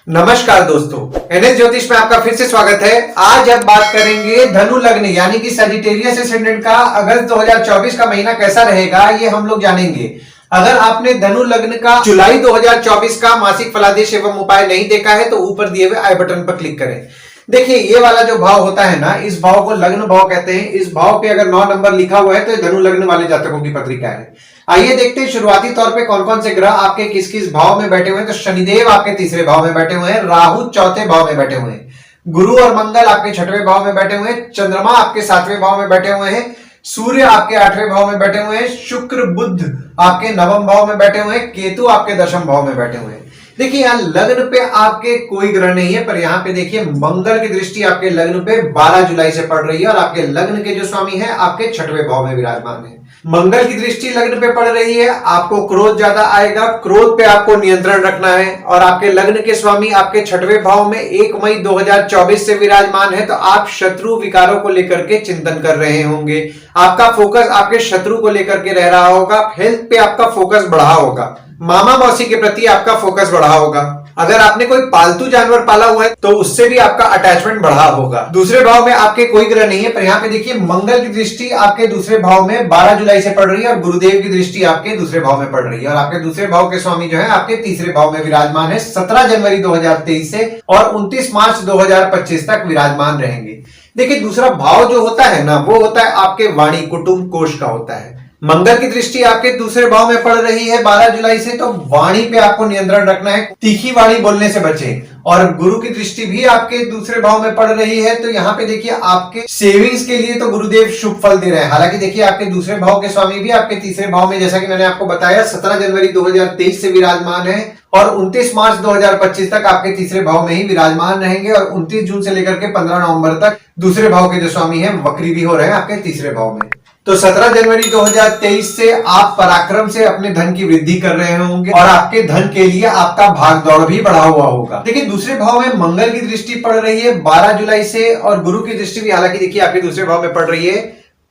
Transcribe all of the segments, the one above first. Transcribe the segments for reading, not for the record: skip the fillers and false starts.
नमस्कार दोस्तों, एनएस ज्योतिष में आपका फिर से स्वागत है। आज हम बात करेंगे धनु लग्न यानी कि सजिटेरियस एसेंडेंट का अगस्त 2024 का महीना कैसा रहेगा, ये हम लोग जानेंगे। अगर आपने धनु लग्न का जुलाई 2024 का मासिक फलादेश एवं उपाय नहीं देखा है तो ऊपर दिए हुए आई बटन पर क्लिक करें। देखिए, ये वाला जो भाव होता है ना, इस भाव को लग्न भाव कहते हैं। इस भाव पे अगर 9 नंबर लिखा हुआ है तो धनु लग्न वाले जातकों की पत्रिका है। आइए देखते हैं शुरुआती तौर पे कौन कौन से ग्रह आपके किस किस भाव में बैठे हुए हैं। तो शनिदेव आपके तीसरे भाव में बैठे हुए हैं, राहु चौथे भाव में बैठे हुए हैं, गुरु और मंगल आपके छठवें भाव में बैठे हुए हैं, चंद्रमा आपके 7वें भाव में बैठे हुए हैं, सूर्य आपके 8वें भाव में बैठे हुए हैं, शुक्र बुध आपके 9वें भाव में बैठे हुए हैं, केतु आपके 10वें भाव में बैठे हुए हैं। देखिए, यहाँ लग्न पे आपके कोई ग्रह नहीं है, पर यहाँ पे देखिए मंगल की दृष्टि आपके लग्न पे 12 जुलाई से पड़ रही है और आपके लग्न के जो स्वामी है आपके 6वें भाव में विराजमान है। मंगल की दृष्टि लग्न पे पड़ रही है, आपको क्रोध ज्यादा आएगा, क्रोध पे आपको नियंत्रण रखना है। और आपके लग्न के स्वामी आपके 6वें भाव में 1 मई 2024 से विराजमान है, तो आप शत्रु विकारों को लेकर के चिंतन कर रहे होंगे। आपका फोकस आपके शत्रु को लेकर के रह रहा होगा, हेल्थ पे आपका फोकस बढ़ा होगा, मामा मौसी के प्रति आपका फोकस बढ़ा होगा। अगर आपने कोई पालतू जानवर पाला हुआ है तो उससे भी आपका अटैचमेंट बढ़ा होगा। दूसरे भाव में आपके कोई ग्रह नहीं है, पर यहाँ पे देखिए मंगल की दृष्टि आपके दूसरे भाव में 12 जुलाई से पड़ रही है और गुरुदेव की दृष्टि आपके दूसरे भाव में पड़ रही है। और आपके दूसरे भाव के स्वामी जो है आपके तीसरे भाव में विराजमान है 17 जनवरी 2023 से और 29 मार्च 2025 तक विराजमान रहेंगे। देखिए, दूसरा भाव जो होता है ना, वो होता है आपके वाणी कुटुंब कोष का होता है। मंगल की दृष्टि आपके दूसरे भाव में पड़ रही है 12 जुलाई से, तो वाणी पे आपको नियंत्रण रखना है, तीखी वाणी बोलने से बचें। और गुरु की दृष्टि भी आपके दूसरे भाव में पड़ रही है, तो यहाँ पे देखिए आपके सेविंग्स के लिए तो गुरुदेव शुभ फल दे रहे हैं। हालांकि देखिए आपके दूसरे भाव के स्वामी भी आपके तीसरे भाव में, जैसा कि मैंने आपको बताया, 17 जनवरी 2023 से विराजमान है और 29 मार्च 2025 तक आपके तीसरे भाव में ही विराजमान रहेंगे। और 29 जून से लेकर के 15 नवंबर तक दूसरे भाव के जो स्वामी है वक्री भी हो रहे हैं आपके तीसरे भाव में। तो 17 जनवरी 2023 से आप पराक्रम से अपने धन की वृद्धि कर रहे होंगे और आपके धन के लिए आपका भाग दौड़ भी बढ़ा हुआ होगा। देखिए, दूसरे भाव में मंगल की दृष्टि पड़ रही है 12 जुलाई से और गुरु की दृष्टि भी हालांकि देखिए आपके दूसरे भाव में पड़ रही है।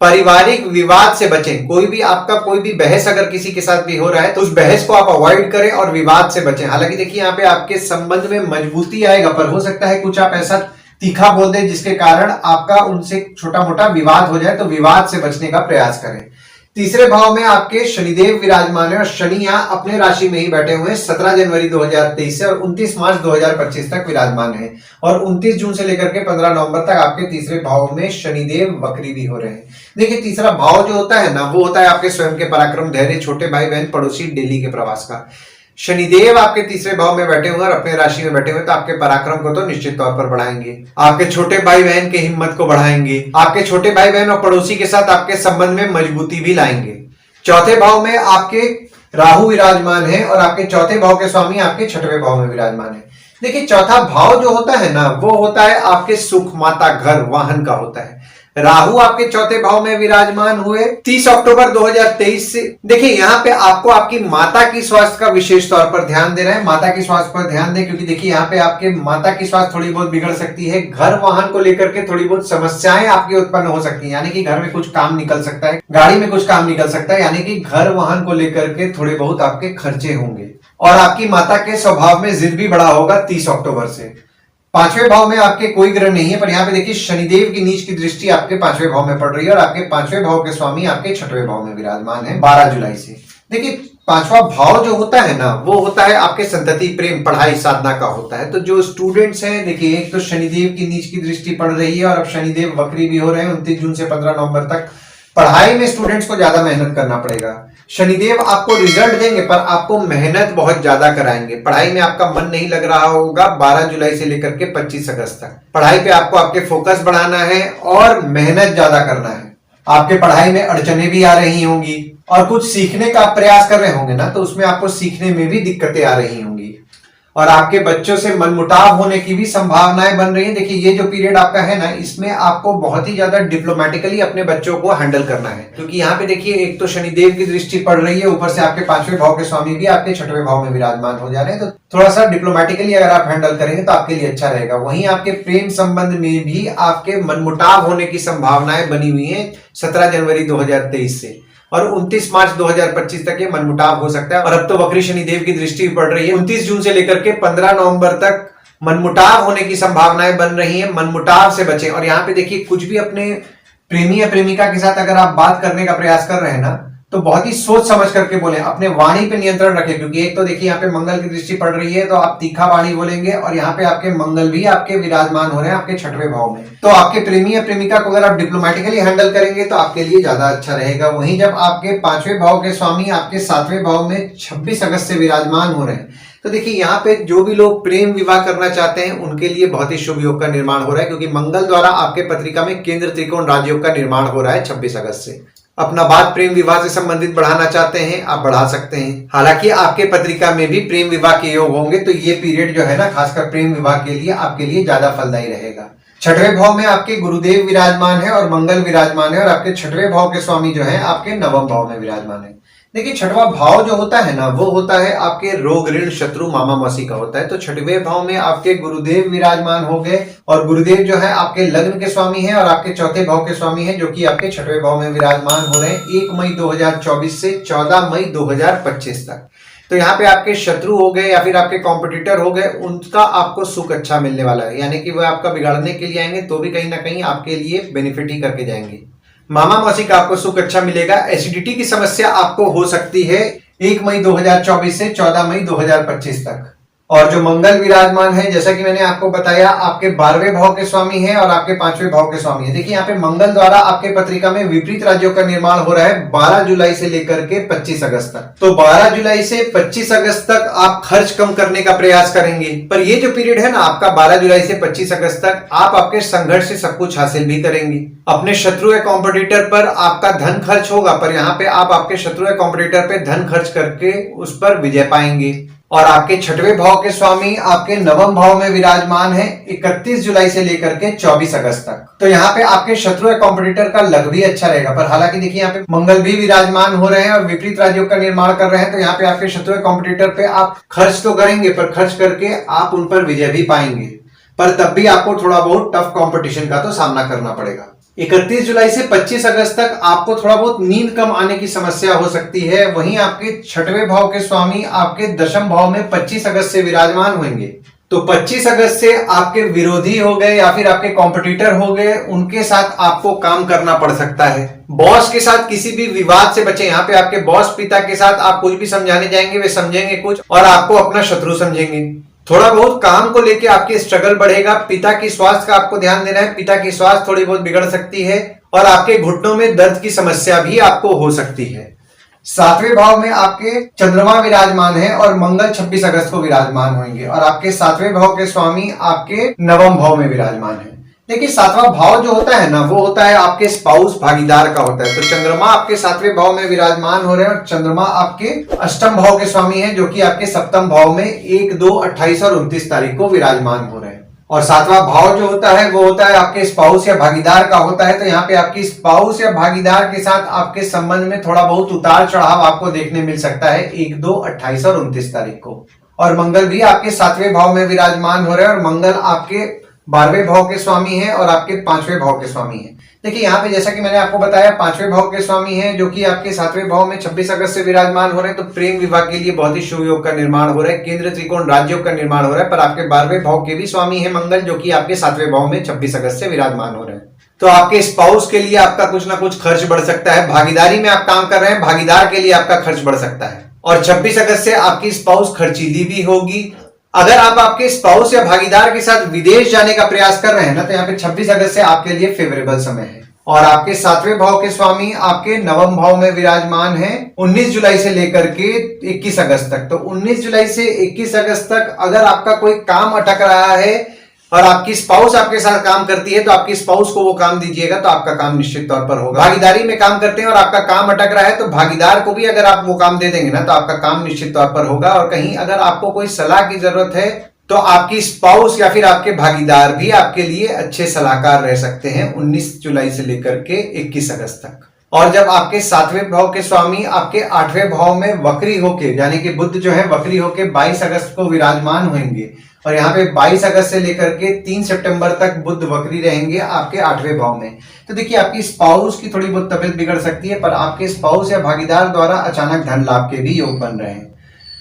पारिवारिक विवाद से बचें। कोई भी आपका कोई भी बहस अगर किसी के साथ भी हो रहा है तो उस बहस को आप अवॉइड करें और विवाद से बचें। हालांकि देखिए यहाँ पे आपके संबंध में मजबूती आएगा, पर हो सकता है कुछ आप ऐसा तीखा बोल दे जिसके कारण आपका उनसे छोटा मोटा विवाद हो जाए, तो विवाद से बचने का प्रयास करें। तीसरे भाव में आपके शनिदेव विराजमान है और शनि यहाँ अपने राशि में ही बैठे हुए हैं 17 जनवरी 2023 से और 29 मार्च 2025 तक विराजमान है। और 29 जून से लेकर के 15 नवंबर तक आपके तीसरे भाव में शनिदेव वक्री भी हो रहे हैं। देखिए, तीसरा भाव जो होता है ना, वो होता है आपके स्वयं के पराक्रम, धैर्य, छोटे भाई बहन, पड़ोसी, दिल्ली के प्रवास का। शनिदेव आपके तीसरे भाव में बैठे हुए और अपने राशि में बैठे हुए, तो आपके पराक्रम को तो निश्चित तौर पर बढ़ाएंगे, आपके छोटे भाई बहन के हिम्मत को बढ़ाएंगे, आपके छोटे भाई बहन और पड़ोसी के साथ आपके संबंध में मजबूती भी लाएंगे। चौथे भाव में आपके राहु विराजमान है और आपके चौथे भाव के स्वामी आपके 6वें भाव में विराजमान है। देखिए, चौथा भाव जो होता है ना, वो होता है आपके सुख, माता, घर, वाहन का होता है। राहु आपके चौथे भाव में विराजमान हुए 30 अक्टूबर 2023 से। देखिए, यहाँ पे आपको आपकी माता की स्वास्थ्य का विशेष तौर पर ध्यान देना है। माता की स्वास्थ्य पर ध्यान दें, क्योंकि देखिए यहाँ पे आपके माता की स्वास्थ्य थोड़ी बहुत बिगड़ सकती है। घर वाहन को लेकर के थोड़ी बहुत समस्याएं आपकी उत्पन्न हो सकती है, यानी कि घर में कुछ काम निकल सकता है, गाड़ी में कुछ काम निकल सकता है, यानी कि घर वाहन को लेकर के थोड़े बहुत आपके खर्चे होंगे। और आपकी माता के स्वभाव में जिद भी बड़ा होगा 30 अक्टूबर से। 5वें भाव में आपके कोई ग्रह नहीं है, पर यहाँ पे देखिए शनिदेव की नीच की दृष्टि आपके 5वें भाव में पड़ रही है और आपके 5वें भाव के स्वामी आपके 6वें भाव में विराजमान है 12 जुलाई से। देखिए, 5वां भाव जो होता है ना, वो होता है आपके संतति, प्रेम, पढ़ाई, साधना का होता है। तो जो स्टूडेंट्स हैं, देखिए एक तो शनिदेव की नीच की दृष्टि पड़ रही है और अब शनिदेव वक्री भी हो रहे हैं 29 जून से 15 नवंबर तक। पढ़ाई में स्टूडेंट्स को ज्यादा मेहनत करना पड़ेगा। शनिदेव आपको रिजल्ट देंगे, पर आपको मेहनत बहुत ज्यादा कराएंगे। पढ़ाई में आपका मन नहीं लग रहा होगा 12 जुलाई से लेकर के 25 अगस्त तक। पढ़ाई पे आपको आपके फोकस बढ़ाना है और मेहनत ज्यादा करना है। आपके पढ़ाई में अड़चने भी आ रही होंगी और कुछ सीखने का प्रयास कर रहे होंगे ना, तो उसमें आपको सीखने में भी दिक्कतें आ रही होंगी और आपके बच्चों से मनमुटाव होने की भी संभावनाएं बन रही है। देखिए, ये जो पीरियड आपका है ना, इसमें आपको बहुत ही ज्यादा डिप्लोमेटिकली अपने बच्चों को हैंडल करना है, क्योंकि यहाँ पे देखिए एक तो शनिदेव की दृष्टि पड़ रही है, ऊपर से आपके 5वें भाव के स्वामी भी आपके 6वें भाव में विराजमान हो जा रहे हैं। तो थोड़ा सा डिप्लोमेटिकली अगर आप हैंडल करेंगे तो आपके लिए अच्छा रहेगा। वहीं आपके प्रेम संबंध में भी आपके मनमुटाव होने की संभावनाएं बनी हुई है 17 जनवरी 2023 से और 29 मार्च 2025 तक ये मनमुटाव हो सकता है। और अब तो वक्री शनिदेव की दृष्टि पड़ रही है 29 जून से लेकर के 15 नवंबर तक मनमुटाव होने की संभावनाएं बन रही है, मनमुटाव से बचें। और यहाँ पे देखिए, कुछ भी अपने प्रेमी या प्रेमिका के साथ अगर आप बात करने का प्रयास कर रहे हैं ना, तो बहुत ही सोच समझ करके बोले, अपने वाणी पे नियंत्रण रखें, क्योंकि एक तो देखिए यहाँ पे मंगल की दृष्टि पड़ रही है, तो आप तीखा वाणी बोलेंगे, और यहाँ पे आपके मंगल भी आपके विराजमान हो रहे हैं आपके 6वें भाव में। तो आपके प्रेमी या प्रेमिका को अगर आप डिप्लोमेटिकली हैंडल करेंगे तो आपके लिए ज्यादा अच्छा रहेगा। वहीं जब आपके 5वें भाव के स्वामी आपके 7वें भाव में 26 अगस्त से विराजमान हो रहे हैं, तो देखिए यहाँ पे जो भी लोग प्रेम विवाह करना चाहते हैं उनके लिए बहुत ही शुभ योग का निर्माण हो रहा है, क्योंकि मंगल द्वारा आपके पत्रिका में केंद्र त्रिकोण राजयोग का निर्माण हो रहा है 26 अगस्त से। अपना बात प्रेम विवाह से संबंधित बढ़ाना चाहते हैं, आप बढ़ा सकते हैं। हालांकि आपके पत्रिका में भी प्रेम विवाह के योग होंगे, तो ये पीरियड जो है ना, खासकर प्रेम विवाह के लिए आपके लिए ज्यादा फलदायी रहेगा। 6वें भाव में आपके गुरुदेव विराजमान है और मंगल विराजमान है, और आपके 6वें भाव के स्वामी जो है आपके 9वें भाव में विराजमान है। देखिए, 6वां भाव जो होता है ना, वो होता है आपके रोग ऋण शत्रु मामा मौसी का होता है। तो 6वें भाव में आपके गुरुदेव विराजमान हो गए, और गुरुदेव जो है आपके लग्न के स्वामी हैं और आपके 4थे भाव के स्वामी हैं, जो कि आपके 6वें भाव में विराजमान हो रहे हैं 1 मई 2024 से 14 मई 2025 तक। तो यहाँ पे आपके शत्रु हो गए या फिर आपके कॉम्पिटिटर हो गए, उनका आपको सुख अच्छा मिलने वाला है, यानी कि वह आपका बिगाड़ने के लिए आएंगे तो भी कहीं ना कहीं आपके लिए बेनिफिट ही करके जाएंगे। मामा मौसी का आपको सुख अच्छा मिलेगा। एसिडिटी की समस्या आपको हो सकती है 1 मई 2024 से 14 मई 2025 तक। और जो मंगल विराजमान है, जैसा कि मैंने आपको बताया, आपके 12वें भाव के स्वामी हैं और आपके 5वें भाव के स्वामी हैं। देखिए, यहाँ पे मंगल द्वारा आपके पत्रिका में विपरीत राज्यों का निर्माण हो रहा है 12 जुलाई से लेकर के 25 अगस्त तक। तो 12 जुलाई से 25 अगस्त तक आप खर्च कम करने का प्रयास करेंगे, पर ये जो पीरियड है ना आपका 12 जुलाई से 25 अगस्त तक, आप आपके संघर्ष से सब कुछ हासिल भी करेंगे। अपने शत्रु या कॉम्पिटिटर पर आपका धन खर्च होगा, पर यहाँ पे आप आपके शत्रु या कॉम्पिटिटर पे धन खर्च करके उस पर विजय पाएंगे। और आपके 6वें भाव के स्वामी आपके 9वें भाव में विराजमान है 31 जुलाई से लेकर के 24 अगस्त तक। तो यहाँ पे आपके शत्रु या कॉम्पिटिटर का लग भी अच्छा रहेगा, पर हालांकि देखिए यहाँ पे मंगल भी विराजमान हो रहे हैं और विपरीत राज्यों का निर्माण कर रहे हैं, तो यहाँ पे आपके शत्रु या कॉम्पिटिटर पे आप खर्च तो करेंगे, पर खर्च करके आप उन पर विजय भी पाएंगे, पर तब भी आपको थोड़ा बहुत टफ कॉम्पिटिशन का तो सामना करना पड़ेगा। 31 जुलाई से 25 अगस्त तक आपको थोड़ा बहुत नींद कम आने की समस्या हो सकती है। वहीं आपके 6वें भाव के स्वामी आपके 10वें भाव में 25 अगस्त से विराजमान होंगे। तो 25 अगस्त से आपके विरोधी हो गए या फिर आपके कॉम्पिटिटर हो गए, उनके साथ आपको काम करना पड़ सकता है। बॉस के साथ किसी भी विवाद से बचें। यहाँ पे आपके बॉस पिता के साथ आप कुछ भी समझाने जाएंगे, वे समझेंगे कुछ और आपको अपना शत्रु समझेंगे। थोड़ा बहुत काम को लेके आपकी स्ट्रगल बढ़ेगा। पिता की स्वास्थ्य का आपको ध्यान देना है, पिता की स्वास्थ्य थोड़ी बहुत बिगड़ सकती है और आपके घुटनों में दर्द की समस्या भी आपको हो सकती है। 7वें भाव में आपके चंद्रमा विराजमान है और मंगल 26 अगस्त को विराजमान होंगे, और आपके 7वें भाव के स्वामी आपके 9वें भाव में विराजमान है। देखिए, 7वां भाव जो होता है ना, वो होता है आपके स्पाउस भागीदार का होता है। तो चंद्रमा आपके 7वें भाव में विराजमान हो रहे हैं और चंद्रमा आपके 8वें भाव के स्वामी हैं, जो कि आपके 7वें भाव में 1, 2, 28 और 29 तारीख को विराजमान हो रहे हैं। और 7वां भाव जो होता है वो होता है आपके स्पाउस या भागीदार का होता है। तो यहाँ पे आपकी स्पाउस या भागीदार के साथ आपके संबंध में थोड़ा बहुत उतार चढ़ाव आपको देखने मिल सकता है 1, 2, 28 और 29 तारीख को। और मंगल भी आपके 7वें भाव में विराजमान हो रहे हैं और मंगल आपके 12वें भाव के स्वामी हैं और आपके 5वें भाव के स्वामी हैं। देखिए, यहाँ पे जैसा कि मैंने आपको बताया, 5वें भाव के स्वामी हैं जो कि आपके 7वें भाव में 26 अगस्त से विराजमान हो रहे हैं। तो प्रेम विवाह के लिए बहुत ही शुभ योग का निर्माण हो रहा है, केंद्र त्रिकोण राजयोग का निर्माण हो रहा है। पर आपके 12वें भाव के भी स्वामी है मंगल, जो कि आपके 7वें भाव में 26 अगस्त से विराजमान हो रहे हैं। तो आपके स्पाउस के लिए आपका कुछ ना कुछ खर्च बढ़ सकता है। भागीदारी में आप काम कर रहे हैं, भागीदार के लिए आपका खर्च बढ़ सकता है। और 26 अगस्त से आपकी स्पाउस खर्चीली भी होगी। अगर आप आपके स्पाउस या भागीदार के साथ विदेश जाने का प्रयास कर रहे हैं ना, तो यहाँ पे 26 अगस्त से आपके लिए फेवरेबल समय है। और आपके 7वें भाव के स्वामी आपके 9वें भाव में विराजमान हैं 19 जुलाई से लेकर के 21 अगस्त तक। तो 19 जुलाई से 21 अगस्त तक अगर आपका कोई काम अटक रहा है और आपकी स्पाउस आपके साथ काम करती है, तो आपकी स्पाउस को वो काम दीजिएगा, तो आपका काम निश्चित तौर पर होगा। भागीदारी में काम करते हैं और आपका काम अटक रहा है, तो भागीदार को भी अगर आप वो काम दे देंगे ना, तो आपका काम निश्चित तौर पर होगा। और कहीं अगर आपको कोई सलाह की जरूरत है, तो आपकी स्पाउस या फिर आपके भागीदार भी आपके लिए अच्छे सलाहकार रह सकते हैं 19 जुलाई से लेकर के 21 अगस्त तक। और जब आपके 7वें भाव के स्वामी आपके 8वें भाव में वक्री होके, यानी कि बुध जो है वक्री होके 22 अगस्त को विराजमान होंगे, और यहाँ पे 22 अगस्त से लेकर के 3 सितंबर तक बुध वक्री रहेंगे आपके 8वें भाव में। तो देखिए, आपकी स्पाउस की थोड़ी बहुत तबीयत बिगड़ सकती है, पर आपके स्पाउस या भागीदार द्वारा अचानक धन लाभ के भी योग बन रहे हैं।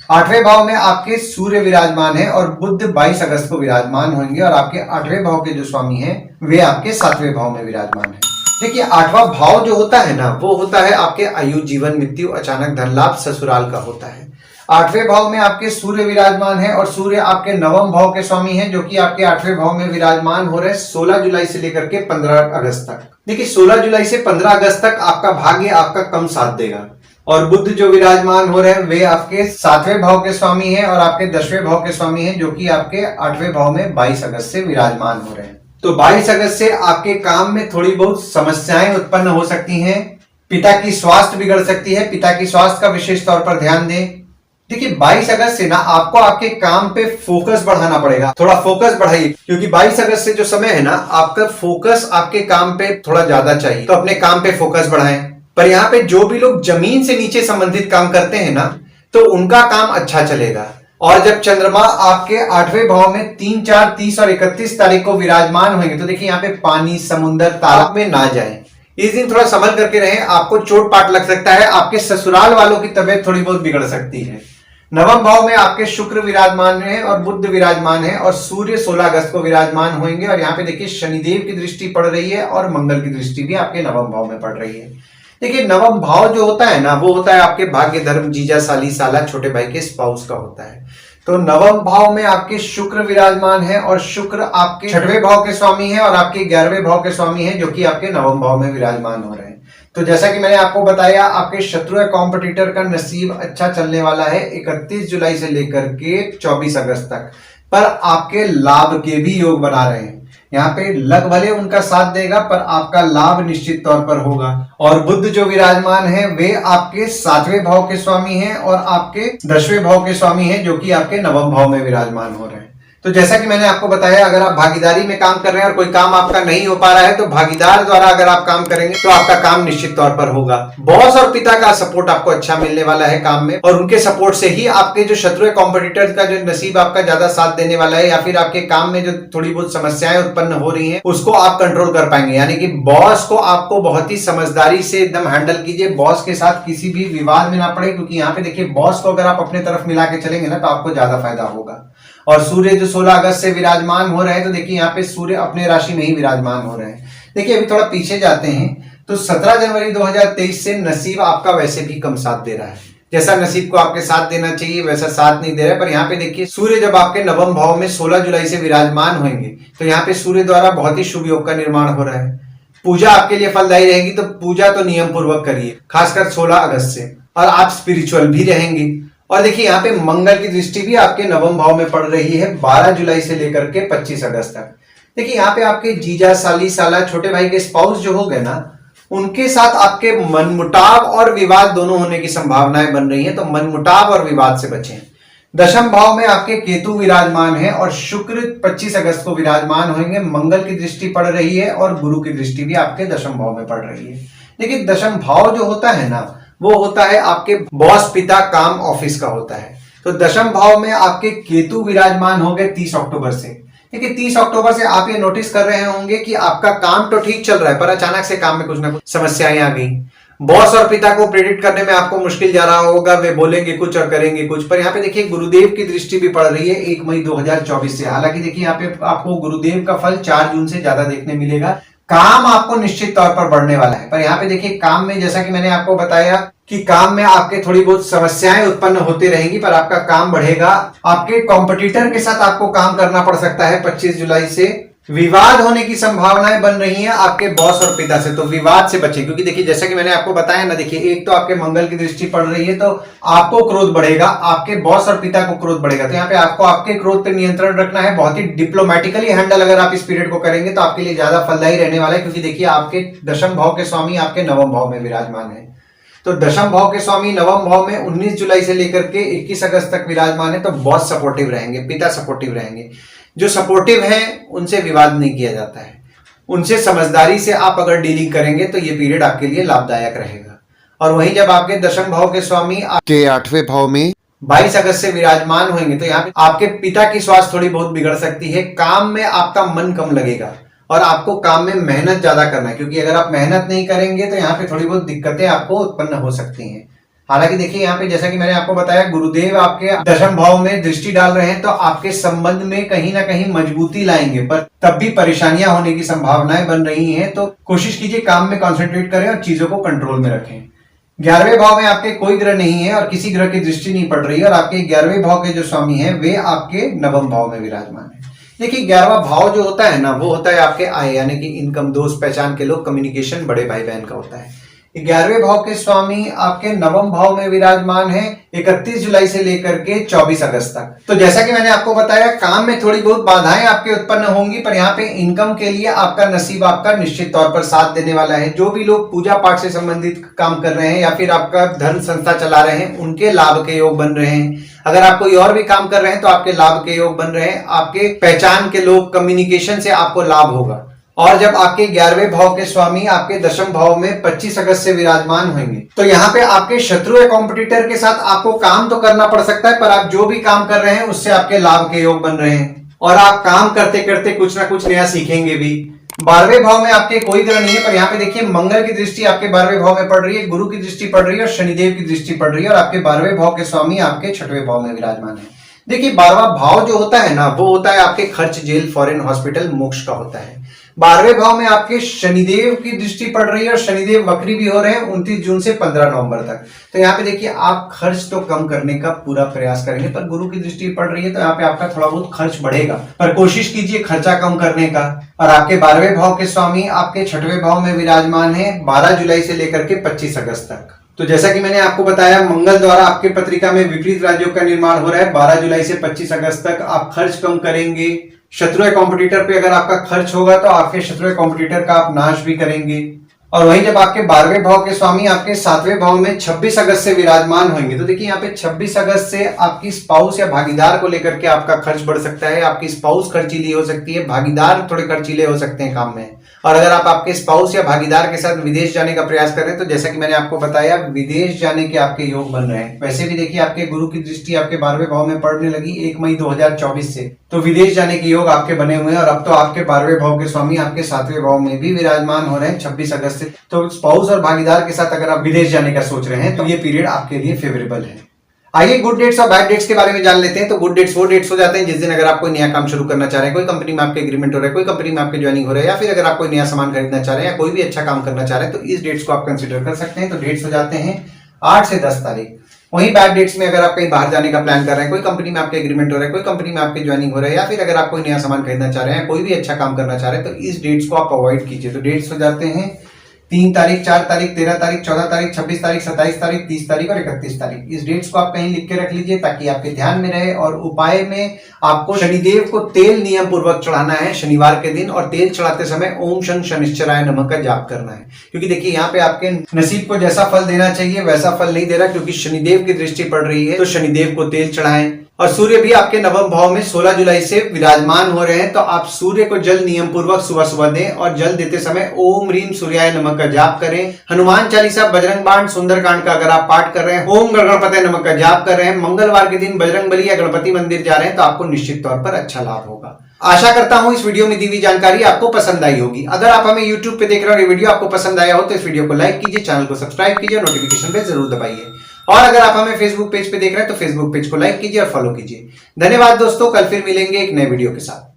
8वें भाव में आपके सूर्य विराजमान है और बुध 22 अगस्त को विराजमान होंगे और आपके 8वें भाव के जो स्वामी हैं वे आपके 7वें भाव में विराजमान है। देखिए 8वां भाव जो होता है ना वो होता है आपके आयु, जीवन, मृत्यु, अचानक धन लाभ, ससुराल का होता है। 8वें भाव में आपके सूर्य विराजमान है और सूर्य आपके 9वें भाव के स्वामी हैं, जो कि आपके 8वें भाव में विराजमान हो रहे 16 जुलाई से लेकर के 15 अगस्त तक। देखिए 16 जुलाई से 15 अगस्त तक आपका भाग्य आपका कम साथ देगा। और बुध जो विराजमान हो रहे हैं वे आपके 7वें भाव के स्वामी हैं और आपके 10वें भाव के स्वामी हैं, जो कि आपके 8वें भाव में 22 अगस्त से विराजमान हो रहे हैं। तो 22 अगस्त से आपके काम में थोड़ी बहुत समस्याएं उत्पन्न हो सकती हैं। पिता की स्वास्थ्य बिगड़ सकती है, पिता की स्वास्थ्य का विशेष तौर पर ध्यान दें। देखिए 22 अगस्त से ना आपको आपके काम पे फोकस बढ़ाना पड़ेगा, थोड़ा फोकस बढ़ाइए, क्योंकि 22 अगस्त से जो समय है ना आपका फोकस आपके काम पे थोड़ा ज्यादा चाहिए, तो अपने काम पे फोकस बढ़ाएं। पर यहाँ पे जो भी लोग जमीन से नीचे संबंधित काम करते हैं ना तो उनका काम अच्छा चलेगा। और जब चंद्रमा आपके 8वें भाव में 3, 4, 30 और 31 तारीख को विराजमान होंगे तो देखिए यहाँ पे पानी, समुद्र, तालाब में ना जाएं। इस दिन थोड़ा संभल करके रहें, आपको चोट पाट लग सकता है, आपके ससुराल वालों की तबीयत थोड़ी बहुत बिगड़ सकती है। 9वें भाव में आपके शुक्र विराजमान है और बुध विराजमान है और सूर्य 16 अगस्त को विराजमान होंगे और यहाँ पे देखिए शनिदेव की दृष्टि पड़ रही है और मंगल की दृष्टि भी आपके 9वें भाव में पड़ रही है। देखिए 9वां भाव जो होता है ना वो होता है आपके भाग्य, धर्म, जीजा, साली, साला, छोटे भाई के स्पाउस का होता है। तो 9वें भाव में आपके शुक्र विराजमान है और शुक्र आपके 6वें भाव के स्वामी है और आपके 11वें भाव के स्वामी है, जो कि आपके 9वें भाव में विराजमान हो रहे हैं। तो जैसा कि मैंने आपको बताया आपके शत्रु या कॉम्पिटिटर का नसीब अच्छा चलने वाला है 31 जुलाई से लेकर के 24 अगस्त तक, पर आपके लाभ के भी योग बना रहे हैं। यहाँ पे लक भले उनका साथ देगा पर आपका लाभ निश्चित तौर पर होगा। और बुध जो विराजमान है वे आपके 7वें भाव के स्वामी हैं और आपके 10वें भाव के स्वामी हैं, जो कि आपके 9वें भाव में विराजमान हो रहे हैं। तो जैसा कि मैंने आपको बताया अगर आप भागीदारी में काम कर रहे हैं और कोई काम आपका नहीं हो पा रहा है तो भागीदार द्वारा अगर आप काम करेंगे तो आपका काम निश्चित तौर पर होगा। बॉस और पिता का सपोर्ट आपको अच्छा मिलने वाला है काम में, और उनके सपोर्ट से ही आपके जो शत्रु कॉम्पिटिटर्स का जो नसीब आपका ज्यादा साथ देने वाला है या फिर आपके काम में जो थोड़ी बहुत समस्याएं उत्पन्न हो रही है उसको आप कंट्रोल कर पाएंगे। यानी कि बॉस को आपको बहुत ही समझदारी से एकदम हैंडल कीजिए, बॉस के साथ किसी भी विवाद में ना पड़े, क्योंकि यहाँ पे देखिए बॉस को अगर आप अपने तरफ मिला के चलेंगे ना तो आपको ज्यादा फायदा होगा। और सूर्य जो 16 अगस्त से विराजमान हो रहे हैं तो देखिए यहाँ पे सूर्य अपने राशि में ही विराजमान हो रहे हैं। देखिए अभी थोड़ा पीछे जाते हैं तो 17 जनवरी 2023 से नसीब आपका वैसे भी कम साथ दे रहा है, जैसा नसीब को आपके साथ देना चाहिए वैसा साथ नहीं दे रहा है। पर यहाँ पे देखिए सूर्य जब आपके 9वें भाव में 16 जुलाई से विराजमान होंगे तो यहाँ पे सूर्य द्वारा बहुत ही शुभ योग का निर्माण हो रहा है। पूजा आपके लिए फलदायी रहेगी, तो पूजा तो नियम पूर्वक करिए, खासकर 16 अगस्त से, और आप स्पिरिचुअल भी रहेंगे। और देखिए यहाँ पे मंगल की दृष्टि भी आपके 9वें भाव में पड़ रही है 12 जुलाई से लेकर के 25 अगस्त तक। देखिए यहाँ पे आपके जीजा, साली, साला, छोटे भाई के स्पाउस जो हो गए ना उनके साथ आपके मनमुटाव और विवाद दोनों होने की संभावनाएं बन रही हैं, तो मनमुटाव और विवाद से बचें। 10वें भाव में आपके केतु विराजमान है और शुक्र 25 अगस्त को विराजमान होंगे, मंगल की दृष्टि पड़ रही है और गुरु की दृष्टि भी आपके 10वें भाव में पड़ रही है। देखिए 10वां भाव जो होता है ना वो होता है आपके बॉस, पिता, काम, ऑफिस का होता है। तो 10वें भाव में आपके केतु विराजमान हो गए 30 अक्टूबर से। देखिए 30 अक्टूबर से आप ये नोटिस कर रहे होंगे कि आपका काम तो ठीक चल रहा है पर अचानक से काम में कुछ ना कुछ समस्याएं आ गई। बॉस और पिता को प्रेडिक्ट करने में आपको मुश्किल जा रहा होगा, वे बोलेंगे कुछ और करेंगे कुछ। पर यहाँ पे देखिए गुरुदेव की दृष्टि भी पड़ रही है 1 मई 2024 से। हालांकि देखिए यहाँ पे आपको गुरुदेव का फल 4 जून से ज्यादा देखने मिलेगा। काम आपको निश्चित तौर पर बढ़ने वाला है, पर यहाँ पे देखिए काम में जैसा कि मैंने आपको बताया कि काम में आपके थोड़ी बहुत समस्याएं उत्पन्न होती रहेंगी पर आपका काम बढ़ेगा। आपके कॉम्पिटिटर के साथ आपको काम करना पड़ सकता है 25 जुलाई से। विवाद होने की संभावनाएं बन रही हैं आपके बॉस और पिता से, तो विवाद से बचें, क्योंकि देखिए जैसा कि मैंने आपको बताया ना, देखिए एक तो आपके मंगल की दृष्टि पड़ रही है तो आपको क्रोध बढ़ेगा, आपके बॉस और पिता को क्रोध बढ़ेगा। तो यहाँ पे आपको आपके क्रोध पर नियंत्रण रखना है, बहुत ही डिप्लोमेटिकली हैंडल अगर आप इस पीरियड को करेंगे तो आपके लिए ज्यादा फलदायी रहने वाला है। क्योंकि देखिए आपके 10वें भाव के स्वामी आपके 9वें भाव में विराजमान है, तो 10वें भाव के स्वामी 9वें भाव में 19 जुलाई से लेकर के 21 अगस्त तक विराजमान है। तो बॉस सपोर्टिव रहेंगे, पिता सपोर्टिव रहेंगे। जो सपोर्टिव हैं उनसे विवाद नहीं किया जाता है, उनसे समझदारी से आप अगर डीलिंग करेंगे तो ये पीरियड आपके लिए लाभदायक रहेगा। और वहीं जब आपके 10वें भाव के स्वामी आपके 8वें भाव में 22 अगस्त से विराजमान होंगे तो यहाँ पे आपके पिता की स्वास्थ्य थोड़ी बहुत बिगड़ सकती है। काम में आपका मन कम लगेगा और आपको काम में मेहनत ज्यादा करना है, क्योंकि अगर आप मेहनत नहीं करेंगे तो यहाँ पे थोड़ी बहुत दिक्कतें आपको उत्पन्न हो सकती हैं। हालांकि देखिए यहाँ पे जैसा कि मैंने आपको बताया, गुरुदेव आपके दशम भाव में दृष्टि डाल रहे हैं, तो आपके संबंध में कहीं ना कहीं मजबूती लाएंगे, पर तब भी परेशानियां होने की संभावनाएं बन रही हैं। तो कोशिश कीजिए काम में कंसंट्रेट करें और चीजों को कंट्रोल में रखें। 11वें भाव में आपके कोई ग्रह नहीं है और किसी ग्रह की दृष्टि नहीं पड़ रही है, और आपके 11वें भाव के जो स्वामी हैं वे आपके नवम भाव में विराजमान है। देखिए 11वां भाव जो होता है ना, वो होता है आपके आय, यानी कि इनकम, दोस्त, पहचान के लोग, कम्युनिकेशन, बड़े भाई बहन का होता है। 11वें भाव के स्वामी आपके नवम भाव में विराजमान है 31 जुलाई से लेकर के 24 अगस्त तक। तो जैसा कि मैंने आपको बताया, काम में थोड़ी बहुत बाधाएं आपके उत्पन्न होंगी, पर यहाँ पे इनकम के लिए आपका नसीब आपका निश्चित तौर पर साथ देने वाला है। जो भी लोग पूजा पाठ से संबंधित काम कर रहे हैं या फिर आपका धर्म संस्था चला रहे हैं, उनके लाभ के योग बन रहे हैं। अगर आप कोई और भी काम कर रहे हैं तो आपके लाभ के योग बन रहे हैं। आपके पहचान के लोग, कम्युनिकेशन से आपको लाभ होगा। और जब आपके 11वें भाव के स्वामी आपके दशम भाव में 25 अगस्त से विराजमान होंगे, तो यहाँ पे आपके शत्रु या कॉम्पिटिटर के साथ आपको काम तो करना पड़ सकता है, पर आप जो भी काम कर रहे हैं उससे आपके लाभ के योग बन रहे हैं, और आप काम करते करते कुछ ना कुछ नया सीखेंगे भी। 12वें भाव में आपके कोई ग्रह नहीं है, पर यहाँ पे देखिए मंगल की दृष्टि आपके 12वें भाव में पड़ रही है, गुरु की दृष्टि पड़ रही है और शनिदेव की दृष्टि पड़ रही है, और आपके 12वें भाव के स्वामी आपके 6वें भाव में विराजमान है। देखिए 12वां भाव जो होता है ना, वो होता है आपके खर्च, जेल, फॉरेन, हॉस्पिटल, मोक्ष का होता है। 12वें भाव में आपके शनिदेव की दृष्टि पड़ रही है और शनिदेव वक्री भी हो रहे हैं 29 जून से 15 नवंबर तक। तो यहाँ पे देखिए आप खर्च तो कम करने का पूरा प्रयास करेंगे, पर गुरु की दृष्टि पड़ रही है तो यहाँ पे आपका थोड़ा बहुत खर्च बढ़ेगा, पर कोशिश कीजिए खर्चा कम करने का। और आपके 12वें भाव के स्वामी आपके 6वें भाव में विराजमान है 12 जुलाई से लेकर के 25 अगस्त तक। तो जैसा कि मैंने आपको बताया, मंगल द्वारा आपके पत्रिका में विपरीत राजयोग का निर्माण हो रहा है। 12 जुलाई से 25 अगस्त तक आप खर्च कम करेंगे। शत्रु कॉम्पिटिटर पे अगर आपका खर्च होगा तो आपके शत्रु कॉम्पिटिटर का आप नाश भी करेंगे। और वहीं जब आपके 12वें भाव के स्वामी आपके 7वें भाव में 26 अगस्त से विराजमान होंगे, तो देखिए यहाँ पे 26 अगस्त से आपकी स्पाउस या भागीदार को लेकर के आपका खर्च बढ़ सकता है। आपकी स्पाउस खर्चीली हो सकती है, भागीदार थोड़े खर्चीले हो सकते हैं काम में। और अगर आप आपके स्पाउस या भागीदार के साथ विदेश जाने का प्रयास कर रहे हैं, तो जैसा कि मैंने आपको बताया, विदेश जाने के आपके योग बन रहे हैं। वैसे भी देखिए आपके गुरु की दृष्टि आपके 12वें भाव में पड़ने लगी 1 मई 2024 से, तो विदेश जाने के योग आपके बने हुए हैं। और अब तो आपके 12वें भाव के स्वामी आपके 7वें भाव में भी विराजमान हो रहे हैं 26 अगस्त से। तो स्पाउस और भागीदार के साथ अगर आप विदेश जाने का सोच रहे हैं तो ये पीरियड आपके लिए फेवरेबल है। आइए गुड डेट्स और बैड डेट्स के बारे में जान लेते हैं। तो गुड डेट्स वो डेट्स हो जाते हैं जिस दिन अगर आप कोई नया काम शुरू करना चाह रहे हैं, कोई कंपनी में आपके एग्रीमेंट हो रहा है, कोई कंपनी में आपके ज्वाइनिंग हो रहा है, या फिर अगर आप कोई नया सामान खरीदना चाह रहे हैं या कोई भी अच्छा काम करना चाह रहे हैं, तो इस डेट्स को आप कंसिडर कर सकते हैं। तो डेट्स हो जाते हैं 8 से 10 तारीख। वहीं बैड डेट्स में अगर आप कहीं बाहर जाने का प्लान कर रहे हैं, कोई कंपनी में आपके एग्रीमेंट हो रहा है, कोई कंपनी में आपके ज्वाइनिंग हो रहा है, या फिर अगर आप कोई नया सामान खरीदना चाह रहे हैं, कोई भी अच्छा काम करना चाह रहे हैं, तो इस डेट्स को आप अवॉइड कीजिए। तो डेट्स हो जाते हैं 3 तारीख, 4 तारीख, 13 तारीख, 14 तारीख, 26 तारीख, 27 तारीख, 30 तारीख और 31 तारीख। इस डेट्स को आप कहीं लिख के रख लीजिए ताकि आपके ध्यान में रहे। और उपाय में आपको शनिदेव को तेल नियम पूर्वक चढ़ाना है शनिवार के दिन, और तेल चढ़ाते समय ओम शं शनिश्चराय नमः का जाप करना है। क्योंकि देखिए यहाँ पे आपके नसीब को जैसा फल देना चाहिए वैसा फल नहीं दे रहा, क्योंकि शनिदेव की दृष्टि पड़ रही है। तो शनिदेव को तेल चढ़ाएं। और सूर्य भी आपके नवम भाव में 16 जुलाई से विराजमान हो रहे हैं, तो आप सूर्य को जल नियम पूर्वक सुबह सुबह दें, और जल देते समय ओम ह्रीम सूर्याय नमः का जाप करें। हनुमान चालीसा, बजरंग बाण, सुंदरकांड का अगर आप पाठ कर रहे हैं, ओम गणपतये नमः का जाप कर रहे हैं, मंगलवार के दिन बजरंग बली या गणपति मंदिर जा रहे हैं, तो आपको निश्चित तौर पर अच्छा लाभ होगा। आशा करता हूं इस वीडियो में दी हुई जानकारी आपको पसंद आई होगी। अगर आप हमें YouTube पे देख रहे हो और ये वीडियो आपको पसंद आया हो तो इस वीडियो को लाइक कीजिए, चैनल को सब्सक्राइब कीजिए, नोटिफिकेशन बेल जरूर दबाइए। और अगर आप हमें फेसबुक पेज पे देख रहे हैं तो फेसबुक पेज को लाइक कीजिए और फॉलो कीजिए। धन्यवाद दोस्तों, कल फिर मिलेंगे एक नए वीडियो के साथ।